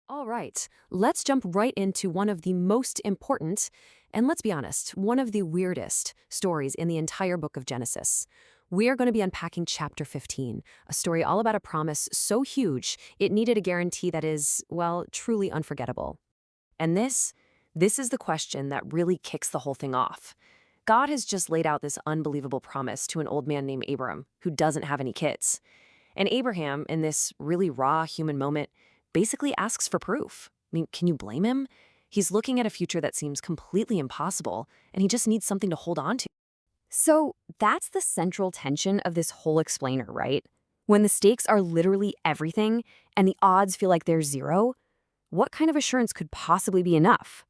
All right, let's jump right into one of the most important, and let's be honest, one of the weirdest stories in the entire book of Genesis. We are going to be unpacking chapter 15, a story all about a promise so huge it needed a guarantee that is, well, truly unforgettable. And this is the question that really kicks the whole thing off. God has just laid out this unbelievable promise to an old man named Abram, who doesn't have any kids. And Abraham, in this really raw human moment, basically asks for proof. I mean, can you blame him? He's looking at a future that seems completely impossible, and he just needs something to hold on to. So that's the central tension of this whole explainer, right? When the stakes are literally everything and the odds feel like they're zero, what kind of assurance could possibly be enough?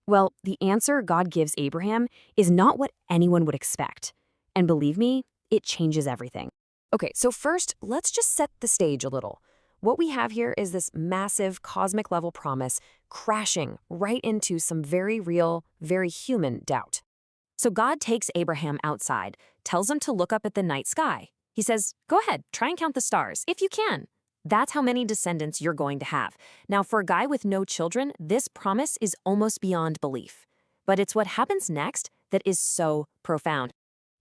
Well, the answer God gives Abraham is not what anyone would expect. And believe me, it changes everything. Okay, so first, let's just set the stage a little. What we have here is this massive cosmic level promise crashing right into some very real, very human doubt. So God takes Abraham outside, tells him to look up at the night sky. He says, go ahead, try and count the stars, if you can. That's how many descendants you're going to have. Now, for a guy with no children, this promise is almost beyond belief. But it's what happens next that is so profound.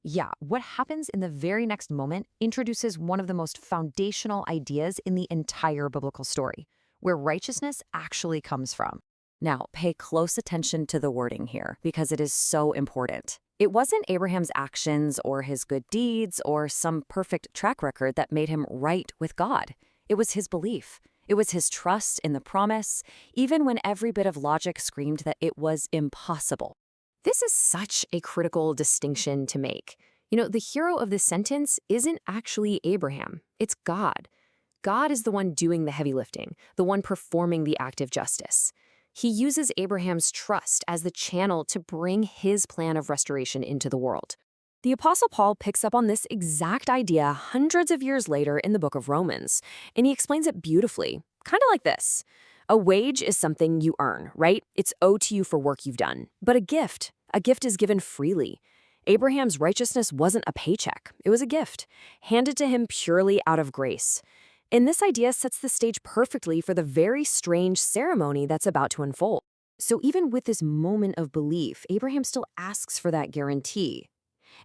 Yeah, what happens in the very next moment introduces one of the most foundational ideas in the entire biblical story, where righteousness actually comes from. Now, pay close attention to the wording here, because it is so important. It wasn't Abraham's actions or his good deeds or some perfect track record that made him right with God. It was his belief. It was his trust in the promise, even when every bit of logic screamed that it was impossible. This is such a critical distinction to make. You know, the hero of this sentence isn't actually Abraham. It's God. God is the one doing the heavy lifting, the one performing the act of justice. He uses Abraham's trust as the channel to bring his plan of restoration into the world. The Apostle Paul picks up on this exact idea hundreds of years later in the book of Romans, and he explains it beautifully, kind of like this. A wage is something you earn, right? It's owed to you for work you've done. But a gift is given freely. Abraham's righteousness wasn't a paycheck. It was a gift, handed to him purely out of grace. And this idea sets the stage perfectly for the very strange ceremony that's about to unfold. So even with this moment of belief, Abraham still asks for that guarantee.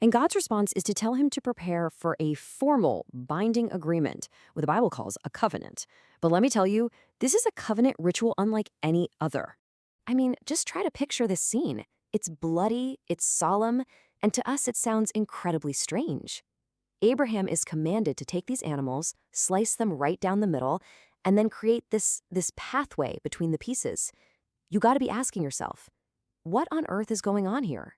And God's response is to tell him to prepare for a formal, binding agreement, what the Bible calls a covenant. But let me tell you, this is a covenant ritual unlike any other. I mean, just try to picture this scene. It's bloody, it's solemn, and to us it sounds incredibly strange. Abraham is commanded to take these animals, slice them right down the middle, and then create this pathway between the pieces. You got to be asking yourself, what on earth is going on here?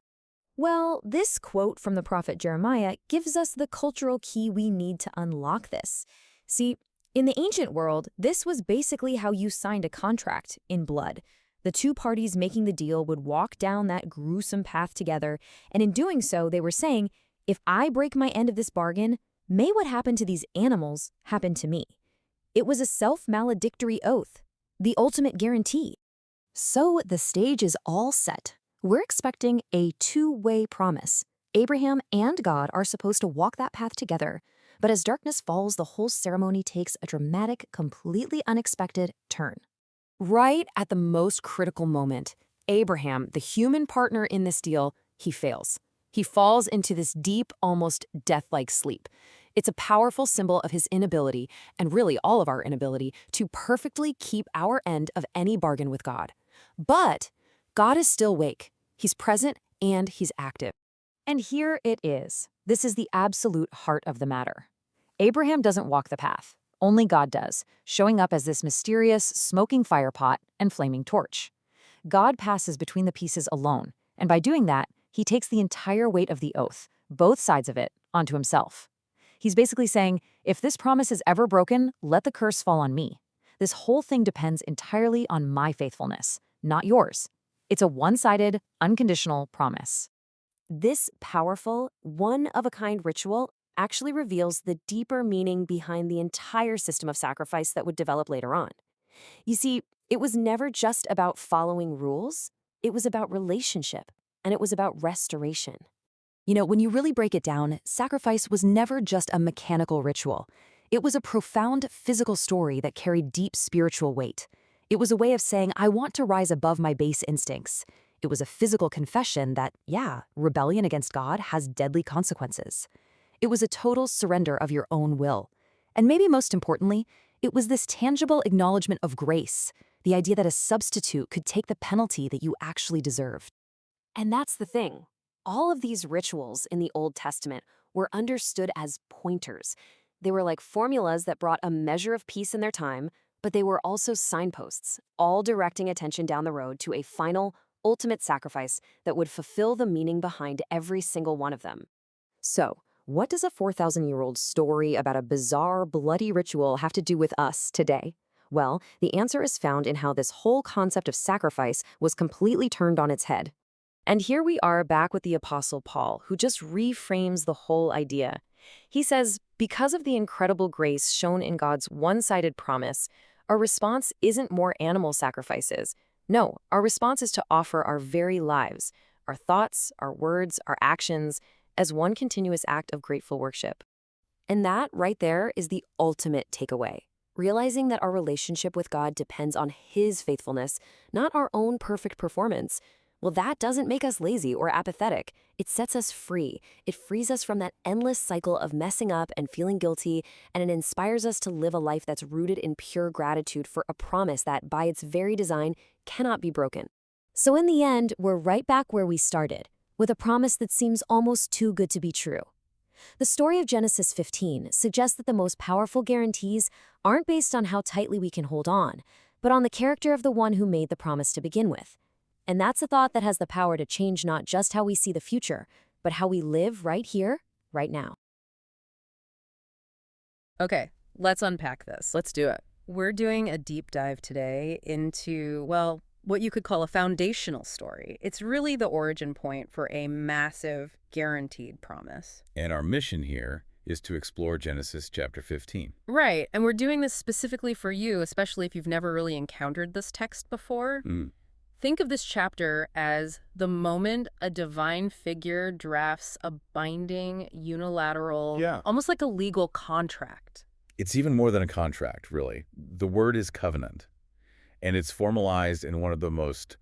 Well, this quote from the prophet Jeremiah gives us the cultural key we need to unlock this. See, in the ancient world, this was basically how you signed a contract, in blood. The two parties making the deal would walk down that gruesome path together, and in doing so, they were saying, if I break my end of this bargain, may what happened to these animals happen to me. It was a self-maledictory oath, the ultimate guarantee. So the stage is all set. We're expecting a two-way promise. Abraham and God are supposed to walk that path together, but as darkness falls, the whole ceremony takes a dramatic, completely unexpected turn. Right at the most critical moment, Abraham, the human partner in this deal, he fails. He falls into this deep, almost death-like sleep. It's a powerful symbol of his inability, and really all of our inability, to perfectly keep our end of any bargain with God. But God is still awake. He's present and he's active. And here it is. This is the absolute heart of the matter. Abraham doesn't walk the path. Only God does, showing up as this mysterious, smoking firepot and flaming torch. God passes between the pieces alone, and by doing that, he takes the entire weight of the oath, both sides of it, onto himself. He's basically saying, if this promise is ever broken, let the curse fall on me. This whole thing depends entirely on my faithfulness, not yours. It's a one-sided, unconditional promise. This powerful, one-of-a-kind ritual actually reveals the deeper meaning behind the entire system of sacrifice that would develop later on. You see, it was never just about following rules. It was about relationship, and it was about restoration. You know, when you really break it down, sacrifice was never just a mechanical ritual. It was a profound physical story that carried deep spiritual weight. It was a way of saying, I want to rise above my base instincts. It was a physical confession that, yeah, rebellion against God has deadly consequences. It was a total surrender of your own will. And maybe most importantly, it was this tangible acknowledgement of grace, the idea that a substitute could take the penalty that you actually deserved. And that's the thing. All of these rituals in the Old Testament were understood as pointers. They were like formulas that brought a measure of peace in their time, but they were also signposts, all directing attention down the road to a final, ultimate sacrifice that would fulfill the meaning behind every single one of them. So, what does a 4,000-year-old story about a bizarre, bloody ritual have to do with us today? Well, the answer is found in how this whole concept of sacrifice was completely turned on its head. And here we are back with the Apostle Paul, who just reframes the whole idea. He says, because of the incredible grace shown in God's one-sided promise, our response isn't more animal sacrifices. No, our response is to offer our very lives, our thoughts, our words, our actions, as one continuous act of grateful worship. And that, right there, is the ultimate takeaway. Realizing that our relationship with God depends on His faithfulness, not our own perfect performance. Well, that doesn't make us lazy or apathetic. It sets us free. It frees us from that endless cycle of messing up and feeling guilty, and it inspires us to live a life that's rooted in pure gratitude for a promise that, by its very design, cannot be broken. So in the end, we're right back where we started, with a promise that seems almost too good to be true. The story of Genesis 15 suggests that the most powerful guarantees aren't based on how tightly we can hold on, but on the character of the one who made the promise to begin with. And that's a thought that has the power to change not just how we see the future, but how we live right here, right now. Okay, let's unpack this. Let's do it. We're doing a deep dive today into, well, what you could call a foundational story. It's really the origin point for a massive, guaranteed promise. And our mission here is to explore Genesis chapter 15. Right, and we're doing this specifically for you, especially if you've never really encountered this text before. Think of this chapter as the moment a divine figure drafts a binding, unilateral, almost like a legal contract. It's even more than a contract, really. The word is covenant, and it's formalized in one of the most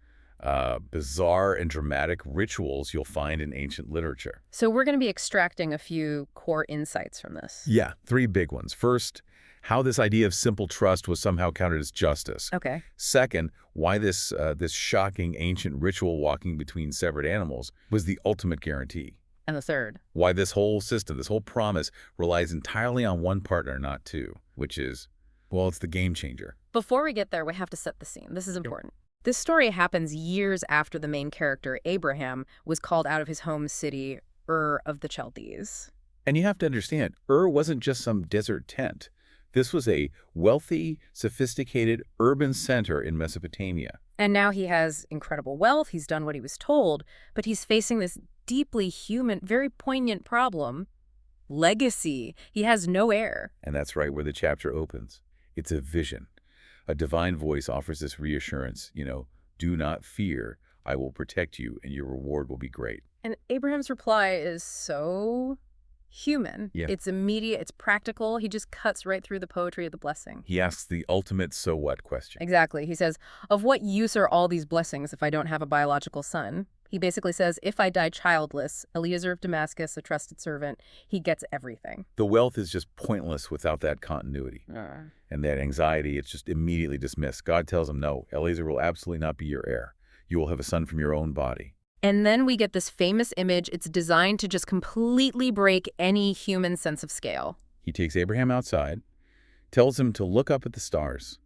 bizarre and dramatic rituals you'll find in ancient literature. So we're going to be extracting a few core insights from this. Yeah, three big ones. First, how this idea of simple trust was somehow counted as justice. Okay. Second, why this shocking ancient ritual walking between severed animals was the ultimate guarantee. And the third. Why this whole system, this whole promise, relies entirely on one partner, not two, which is, well, it's the game changer. Before we get there, we have to set the scene. This is important. This story happens years after the main character, Abraham, was called out of his home city, Ur of the Chaldees. And you have to understand, Ur wasn't just some desert tent. This was a wealthy, sophisticated urban center in Mesopotamia. And now he has incredible wealth. He's done what he was told, but he's facing this deeply human, very poignant problem: legacy. He has no heir. And that's right where the chapter opens. It's a vision. A divine voice offers this reassurance, do not fear. I will protect you, and your reward will be great. And Abraham's reply is so human. Yeah. It's immediate, it's practical. He just cuts right through the poetry of the blessing. He asks the ultimate so what question. Exactly. He says, of what use are all these blessings if I don't have a biological son? He basically says, if I die childless, Eliezer of Damascus, a trusted servant, he gets everything. The wealth is just pointless without that continuity. And that anxiety, it's just immediately dismissed. God tells him, no, Eliezer will absolutely not be your heir. You will have a son from your own body. And then we get this famous image. It's designed to just completely break any human sense of scale. He takes Abraham outside, tells him to look up at the stars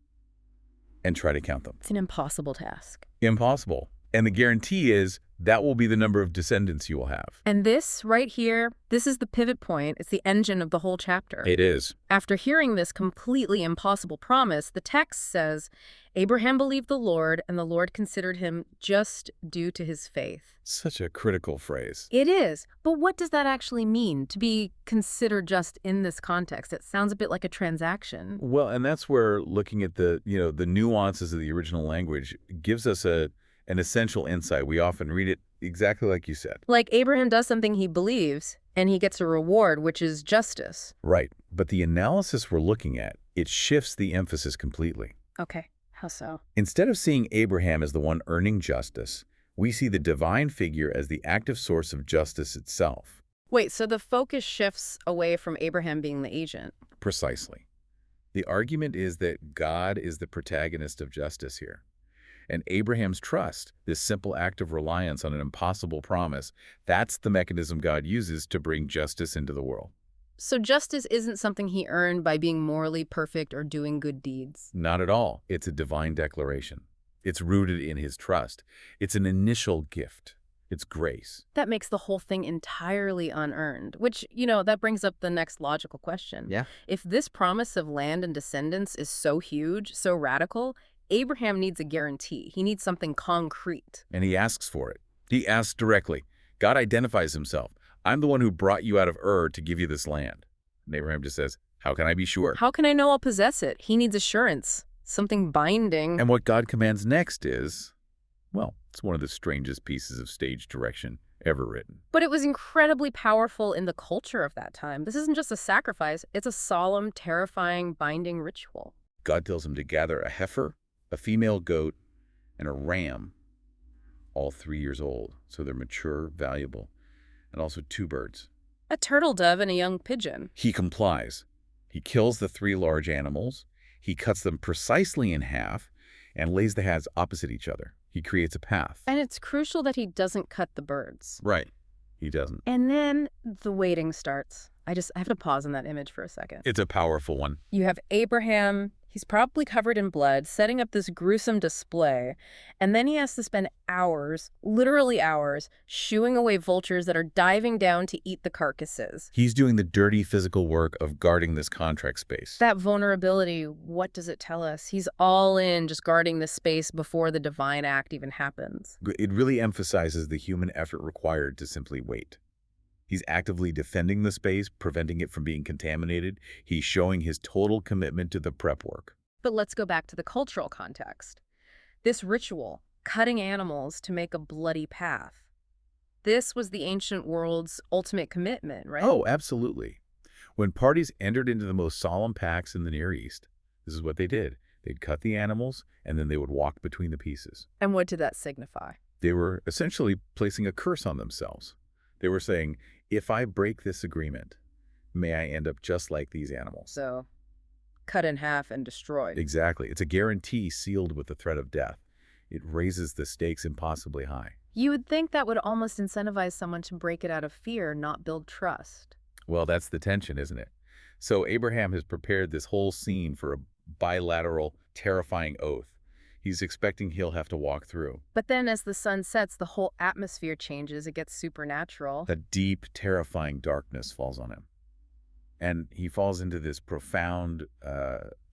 and try to count them. It's an impossible task. Impossible. And the guarantee is that will be the number of descendants you will have. And this right here, this is the pivot point. It's the engine of the whole chapter. It is. After hearing this completely impossible promise, the text says, Abraham believed the Lord, and the Lord considered him just due to his faith. Such a critical phrase. It is. But what does that actually mean, to be considered just in this context? It sounds a bit like a transaction. Well, and that's where looking at the nuances of the original language gives us an essential insight. We often read it exactly like you said. Like Abraham does something he believes, and he gets a reward, which is justice. Right. But the analysis we're looking at, it shifts the emphasis completely. Okay. How so? Instead of seeing Abraham as the one earning justice, we see the divine figure as the active source of justice itself. Wait, so the focus shifts away from Abraham being the agent. Precisely. The argument is that God is the protagonist of justice here. And Abraham's trust, this simple act of reliance on an impossible promise, that's the mechanism God uses to bring justice into the world. So justice isn't something he earned by being morally perfect or doing good deeds. Not at all. It's a divine declaration. It's rooted in his trust. It's an initial gift. It's grace. That makes the whole thing entirely unearned, which, that brings up the next logical question. Yeah. If this promise of land and descendants is so huge, so radical, Abraham needs a guarantee. He needs something concrete. And he asks for it. He asks directly. God identifies himself. I'm the one who brought you out of Ur to give you this land. And Abraham just says, how can I be sure? How can I know I'll possess it? He needs assurance, something binding. And what God commands next is, well, it's one of the strangest pieces of stage direction ever written. But it was incredibly powerful in the culture of that time. This isn't just a sacrifice. It's a solemn, terrifying, binding ritual. God tells him to gather a heifer, a female goat, and a ram, all 3 years old, so they're mature, valuable, and also 2 birds. A turtle dove and a young pigeon. He complies. He kills the 3 large animals. He cuts them precisely in half and lays the heads opposite each other. He creates a path. And it's crucial that he doesn't cut the birds. Right. He doesn't. And then the waiting starts. I have to pause on that image for a second. It's a powerful one. You have Abraham. He's probably covered in blood, setting up this gruesome display. And then he has to spend hours, literally hours, shooing away vultures that are diving down to eat the carcasses. He's doing the dirty physical work of guarding this contract space. That vulnerability, what does it tell us? He's all in, just guarding the space before the divine act even happens. It really emphasizes the human effort required to simply wait. He's actively defending the space, preventing it from being contaminated. He's showing his total commitment to the prep work. But let's go back to the cultural context. This ritual, cutting animals to make a bloody path, this was the ancient world's ultimate commitment, right? Oh, absolutely. When parties entered into the most solemn pacts in the Near East, this is what they did. They'd cut the animals, and then they would walk between the pieces. And what did that signify? They were essentially placing a curse on themselves. They were saying, if I break this agreement, may I end up just like these animals. So, cut in half and destroyed. Exactly. It's a guarantee sealed with the threat of death. It raises the stakes impossibly high. You would think that would almost incentivize someone to break it out of fear, not build trust. Well, that's the tension, isn't it? So Abraham has prepared this whole scene for a bilateral, terrifying oath. He's expecting he'll have to walk through. But then as the sun sets, the whole atmosphere changes. It gets supernatural. A deep, terrifying darkness falls on him. And he falls into this profound,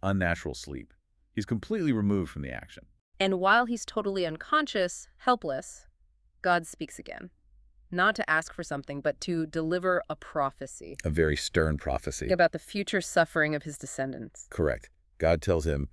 unnatural sleep. He's completely removed from the action. And while he's totally unconscious, helpless, God speaks again. Not to ask for something, but to deliver a prophecy. A very stern prophecy. About the future suffering of his descendants. Correct. God tells him,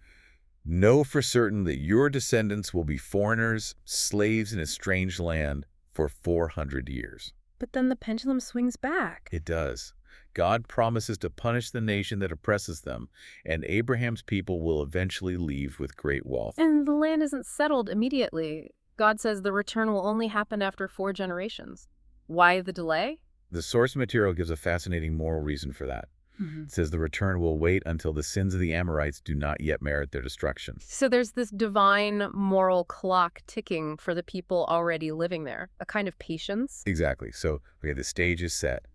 know for certain that your descendants will be foreigners, slaves in a strange land for 400 years. But then the pendulum swings back. It does. God promises to punish the nation that oppresses them, and Abraham's people will eventually leave with great wealth. And the land isn't settled immediately. God says the return will only happen after 4 generations. Why the delay? The source material gives a fascinating moral reason for that. It says the return will wait until the sins of the Amorites do not yet merit their destruction. So there's this divine moral clock ticking for the people already living there, a kind of patience. Exactly. So, okay, the stage is set.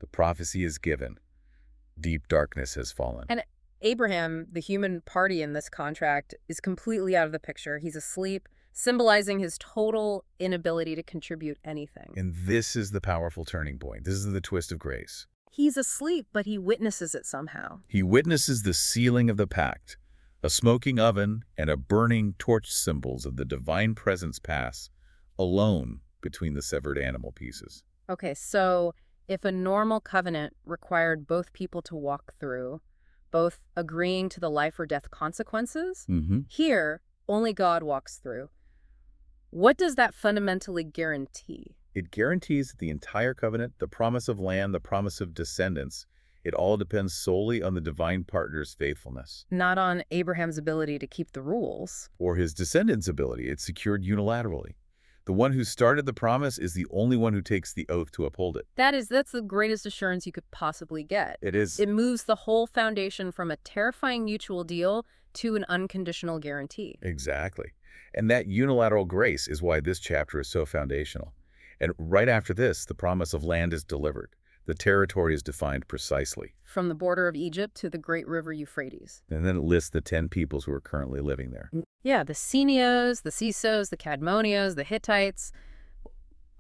The prophecy is given. Deep darkness has fallen. And Abraham, the human party in this contract, is completely out of the picture. He's asleep, symbolizing his total inability to contribute anything. And this is the powerful turning point. This is the twist of grace. He's asleep, but he witnesses it somehow. He witnesses the sealing of the pact. A smoking oven and a burning torch symbols of the divine presence pass alone between the severed animal pieces. Okay, so if a normal covenant required both people to walk through, both agreeing to the life or death consequences, here, only God walks through. What does that fundamentally guarantee? It guarantees that the entire covenant, the promise of land, the promise of descendants, It all depends solely on the divine partner's faithfulness. Not on Abraham's ability to keep the rules. Or his descendants' ability. It's secured unilaterally. The one who started the promise is the only one who takes the oath to uphold it. That's the greatest assurance you could possibly get. It is. It moves the whole foundation from a terrifying mutual deal to an unconditional guarantee. Exactly. And that unilateral grace is why this chapter is so foundational. And right after this, the promise of land is delivered. The territory is defined precisely. From the border of Egypt to the great river Euphrates. And then it lists the 10 peoples who are currently living there. Yeah, the Senios, the Sisos, the Cadmonios, the Hittites,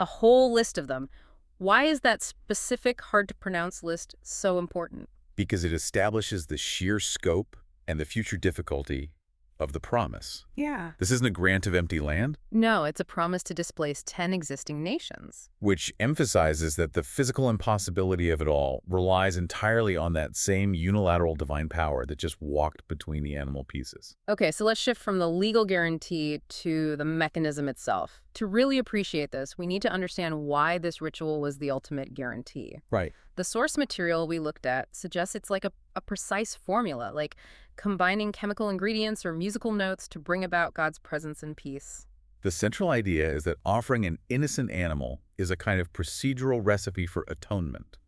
a whole list of them. Why is that specific, hard-to-pronounce list so important? Because it establishes the sheer scope and the future difficulty of the promise. Yeah. This isn't a grant of empty land, No, it's a promise to displace 10 existing nations. which emphasizes that the physical impossibility of it all relies entirely on that same unilateral divine power that just walked between the animal pieces. Okay, so let's shift from the legal guarantee to the mechanism itself. To really appreciate this, we need to understand why this ritual was the ultimate guarantee. Right. The source material we looked at suggests it's like a precise formula, like combining chemical ingredients or musical notes to bring about God's presence and peace. The central idea is that offering an innocent animal is a kind of procedural recipe for atonement,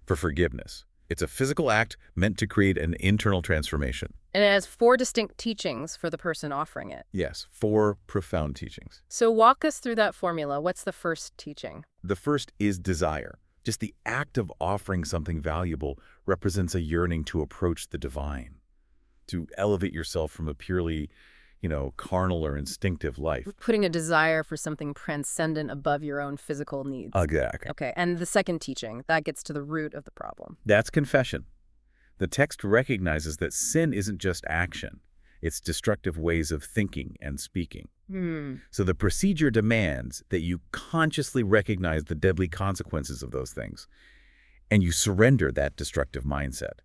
for forgiveness. It's a physical act meant to create an internal transformation. And it has 4 distinct teachings for the person offering it. Yes, 4 profound teachings. So walk us through that formula. What's the first teaching? The first is desire. Just the act of offering something valuable represents a yearning to approach the divine, to elevate yourself from a purely, carnal or instinctive life. Putting a desire for something transcendent above your own physical needs. Exactly. Okay, and the second teaching, that gets to the root of the problem. That's confession. The text recognizes that sin isn't just action. It's destructive ways of thinking and speaking. So the procedure demands that you consciously recognize the deadly consequences of those things, and you surrender that destructive mindset.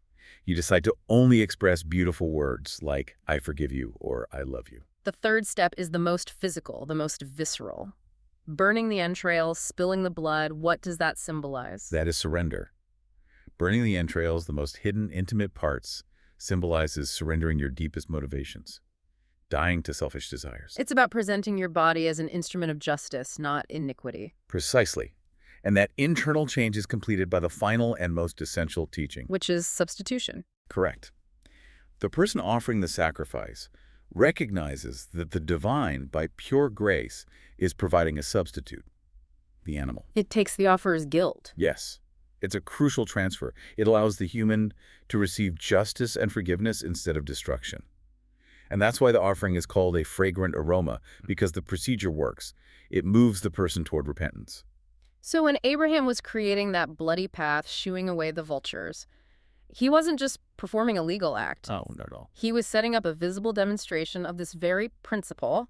You decide to only express beautiful words like, I forgive you or I love you. The third step is the most physical, the most visceral. Burning the entrails, spilling the blood, what does that symbolize? That is surrender. Burning the entrails, the most hidden, intimate parts, symbolizes surrendering your deepest motivations, dying to selfish desires. It's about presenting your body as an instrument of justice, not iniquity. Precisely. And that internal change is completed by the final and most essential teaching. Which is substitution. Correct. The person offering the sacrifice recognizes that the divine, by pure grace, is providing a substitute, the animal. It takes the offerer's guilt. Yes. It's a crucial transfer. It allows the human to receive justice and forgiveness instead of destruction. And that's why the offering is called a fragrant aroma, because the procedure works. It moves the person toward repentance. So when Abraham was creating that bloody path, shooing away the vultures, he wasn't just performing a legal act. Oh, not at all. He was setting up a visible demonstration of this very principle,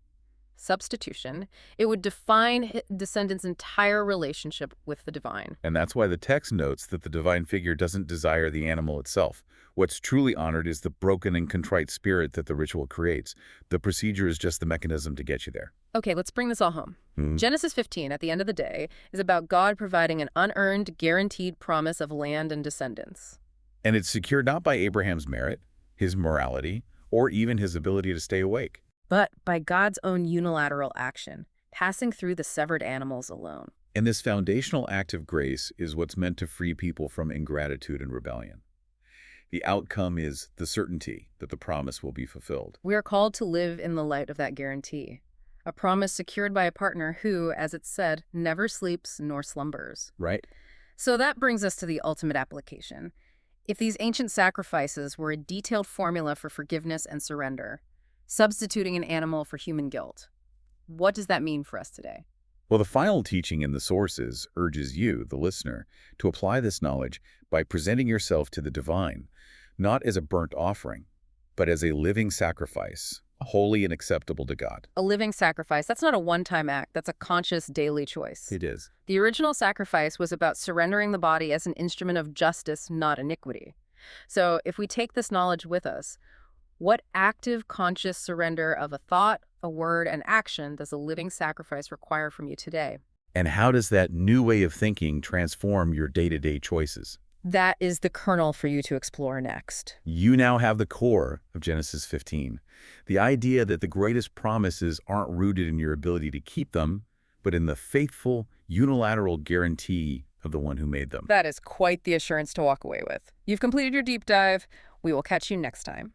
substitution. It would define descendants' entire relationship with the divine. And that's why the text notes that the divine figure doesn't desire the animal itself. What's truly honored is the broken and contrite spirit that the ritual creates. The procedure is just the mechanism to get you there. Okay, let's bring this all home. Genesis 15, at the end of the day, is about God providing an unearned, guaranteed promise of land and descendants. And it's secured not by Abraham's merit, his morality, or even his ability to stay awake, But by God's own unilateral action, passing through the severed animals alone. And this foundational act of grace is what's meant to free people from ingratitude and rebellion. The outcome is the certainty that the promise will be fulfilled. We are called to live in the light of that guarantee. A promise secured by a partner who, as it's said, never sleeps nor slumbers. Right? So that brings us to the ultimate application. If these ancient sacrifices were a detailed formula for forgiveness and surrender, substituting an animal for human guilt, what does that mean for us today? Well, the final teaching in the sources urges you, the listener, to apply this knowledge by presenting yourself to the divine, not as a burnt offering, but as a living sacrifice, holy and acceptable to God. A living sacrifice, that's not a one-time act, that's a conscious daily choice. It is. The original sacrifice was about surrendering the body as an instrument of justice, not iniquity. So if we take this knowledge with us, what active, conscious surrender of a thought, a word, and action does a living sacrifice require from you today? And how does that new way of thinking transform your day-to-day choices? That is the kernel for you to explore next. You now have the core of Genesis 15, the idea that the greatest promises aren't rooted in your ability to keep them, but in the faithful, unilateral guarantee of the one who made them. That is quite the assurance to walk away with. You've completed your deep dive. We will catch you next time.